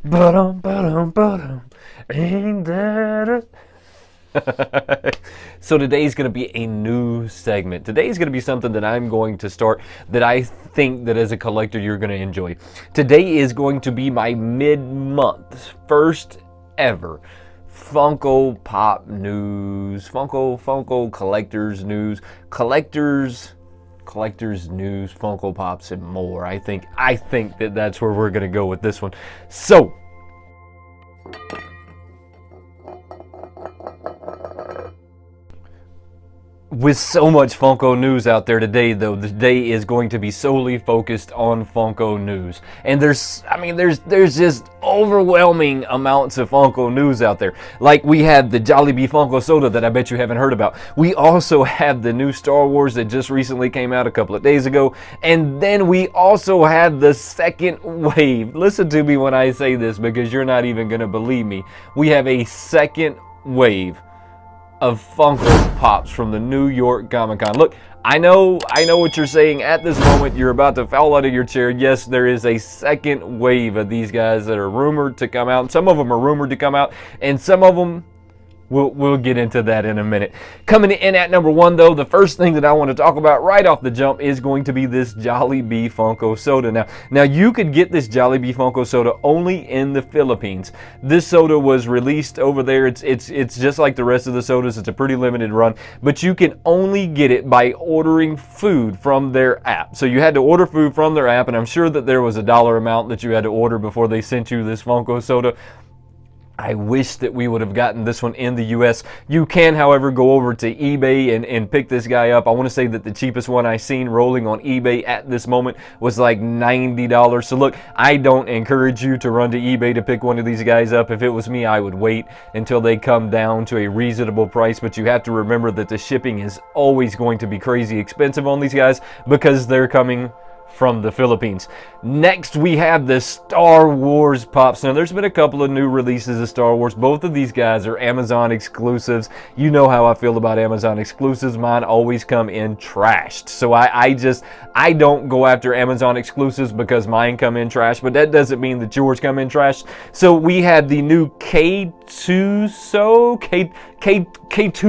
Ba-dum. Ain't that a... So today's going to be a new segment. Today's going to be something that I'm going to start that I think that as a collector you're going to enjoy. Today is going to be my mid-month first ever Funko Pop news, Funko collectors news, collectors news, Funko Pops and more. I think that that's where we're gonna go with this one. So with so much Funko news out there today, though, the day is going to be solely focused on Funko news. And there's just overwhelming amounts of Funko news out there. Like, we have the Jollibee Funko soda that I bet you haven't heard about. We also have the new Star Wars that just recently came out a couple of days ago. And then we also have the second wave. Listen to me when I say this, because you're not even going to believe me. We have a second wave of Funko Pops from the New York Comic-Con. Look, I know what you're saying at this moment. You're about to fall out of your chair. Yes, there is a second wave of these guys that are rumored to come out. Some of them are rumored to come out, and some of them, we'll get into that in a minute. Coming in at number one, though, the first thing that I want to talk about right off the jump is going to be this Jollibee Funko soda. Now you could get this Jollibee Funko soda only in the Philippines. This soda was released over there. It's just like the rest of the sodas. It's a pretty limited run, but you can only get it by ordering food from their app. So you had to order food from their app, and I'm sure that there was a dollar amount that you had to order before they sent you this Funko soda. I wish that we would have gotten this one in the US. You can, however, go over to eBay and pick this guy up. I want to say that the cheapest one I seen rolling on eBay at this moment was like $90. So look, I don't encourage you to run to eBay to pick one of these guys up. If it was me, I would wait until they come down to a reasonable price. But you have to remember that the shipping is always going to be crazy expensive on these guys because they're coming from the Philippines. Next, we have the Star Wars Pops. Now, there's been a couple of new releases of Star Wars. Both of these guys are Amazon exclusives. You know how I feel about Amazon exclusives. Mine always come in trashed. So I don't go after Amazon exclusives because mine come in trash, but that doesn't mean that yours come in trash. So we have the new K2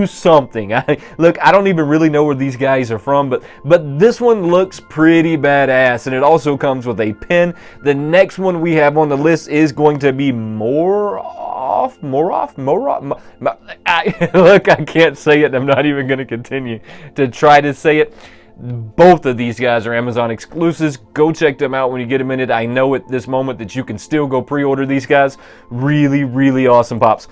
something. Look, I don't even really know where these guys are from, but this one looks pretty badass, and it also comes with a pin. The next one we have on the list is going to be more off. Look, I can't say it. I'm not even going to continue to try to say it. Both of these guys are Amazon exclusives. Go check them out when you get a minute. I know at this moment that you can still go pre-order these guys. Really, really awesome Pops.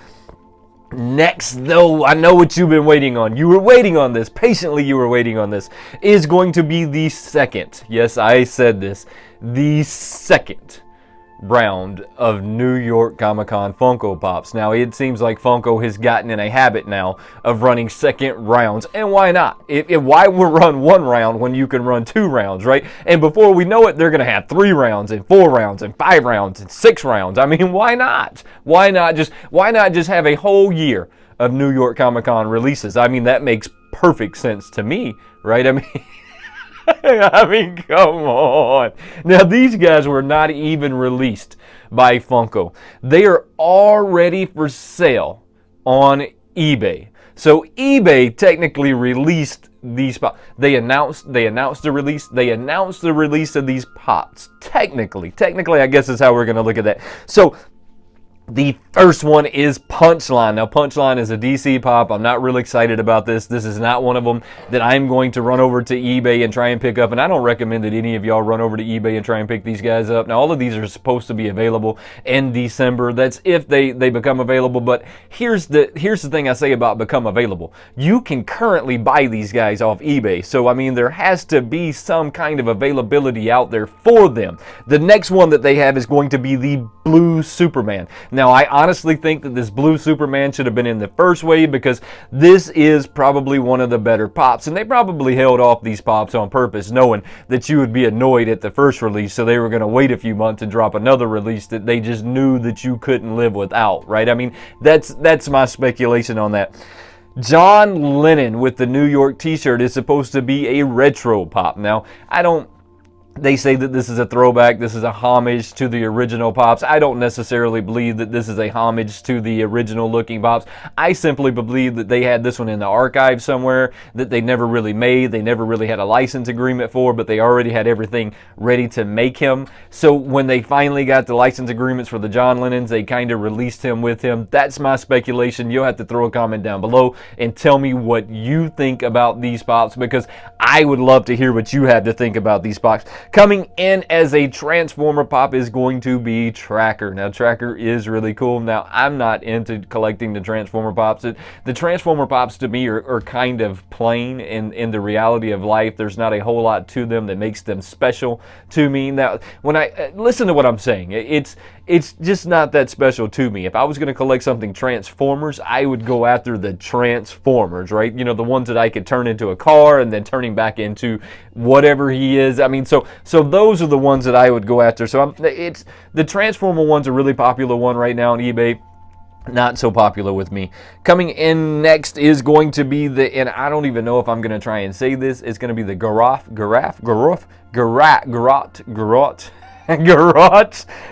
Next, though, I know what you've been waiting on. You were waiting on this. Patiently, you were waiting on this. Is going to be the second. Yes, I said this. The second round of New York Comic-Con Funko Pops. Now, it seems like Funko has gotten in a habit now of running second rounds. And why not? Why would run one round when you can run two rounds, right? And before we know it, they're going to have 3 rounds and 4 rounds and 5 rounds and 6 rounds. I mean, why not? Why not just have a whole year of New York Comic-Con releases? I mean, that makes perfect sense to me, right? I mean, come on. Now, these guys were not even released by Funko. They are already for sale on eBay. So eBay technically released these pops. They announced the release. They announced the release of these pops. Technically, I guess is how we're going to look at that. So the first one is Punchline. Now, Punchline is a DC pop. I'm not really excited about this. This is not one of them that I'm going to run over to eBay and try and pick up. And I don't recommend that any of y'all run over to eBay and try and pick these guys up. Now, all of these are supposed to be available in December. That's if they become available. But here's the thing I say about become available. You can currently buy these guys off eBay. So, I mean, there has to be some kind of availability out there for them. The next one that they have is going to be the Blue Superman. Now, I honestly think that this Blue Superman should have been in the first wave because this is probably one of the better pops. And they probably held off these pops on purpose, knowing that you would be annoyed at the first release. So they were going to wait a few months and drop another release that they just knew that you couldn't live without, right? I mean, that's my speculation on that. John Lennon with the New York t-shirt is supposed to be a retro pop. Now, I don't They say that this is a throwback, this is a homage to the original Pops. I don't necessarily believe that this is a homage to the original looking Pops. I simply believe that they had this one in the archive somewhere that they never really made, they never really had a license agreement for, but they already had everything ready to make him. So when they finally got the license agreements for the John Lennons, they kind of released him with him. That's my speculation. You'll have to throw a comment down below and tell me what you think about these Pops, because I would love to hear what you have to think about these Pops. Coming in as a Transformer Pop is going to be Tracker. Now, Tracker is really cool. Now, I'm not into collecting the Transformer Pops. The Transformer Pops to me are kind of plain in the reality of life. There's not a whole lot to them that makes them special to me. Now, when I listen to what I'm saying, it's just not that special to me. If I was going to collect something Transformers, I would go after the Transformers, right? You know, the ones that I could turn into a car and then turning back into whatever he is. I mean, so those are the ones that I would go after. So it's the Transformer one's a really popular one right now on eBay. Not so popular with me. Coming in next is going to be and I don't even know if I'm going to try and say this. It's going to be the Garrote.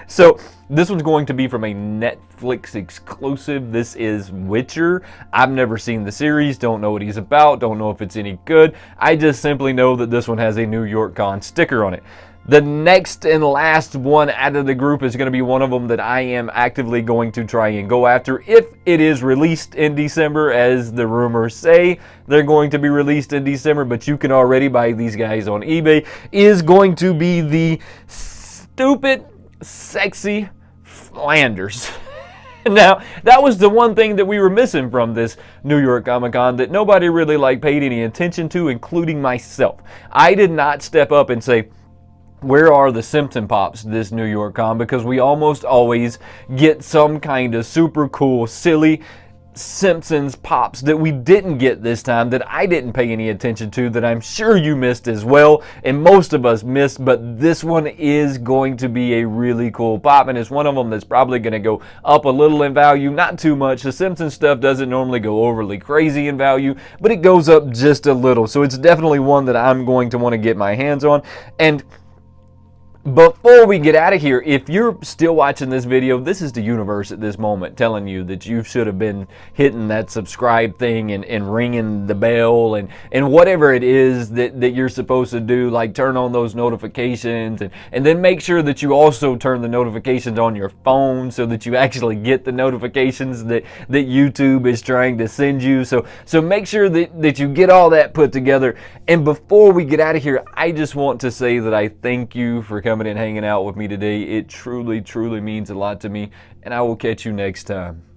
So this one's going to be from a Netflix exclusive. This is Witcher. I've never seen the series, don't know what he's about, don't know if it's any good. I just simply know that this one has a New York Con sticker on it. The next and last one out of the group is going to be one of them that I am actively going to try and go after if it is released in December, as the rumors say they're going to be released in December, but you can already buy these guys on eBay, is going to be the Stupid Sexy Flanders. Now, that was the one thing that we were missing from this New York Comic Con that nobody really paid any attention to, including myself. I did not step up and say, where are the Simpson Pops this New York Con? Because we almost always get some kind of super cool, silly Simpsons Pops that we didn't get this time, that I didn't pay any attention to, that I'm sure you missed as well, and most of us missed. But this one is going to be a really cool Pop, and it's one of them that's probably going to go up a little in value, not too much. The Simpsons stuff doesn't normally go overly crazy in value, but it goes up just a little, so it's definitely one that I'm going to want to get my hands on. And before we get out of here, if you're still watching this video, this is the universe at this moment telling you that you should have been hitting that subscribe thing and ringing the bell and whatever it is that you're supposed to do, like turn on those notifications and then make sure that you also turn the notifications on your phone so that you actually get the notifications that YouTube is trying to send you. So make sure that you get all that put together. And before we get out of here, I just want to say that I thank you for coming and hanging out with me today. It truly, truly means a lot to me, and I will catch you next time.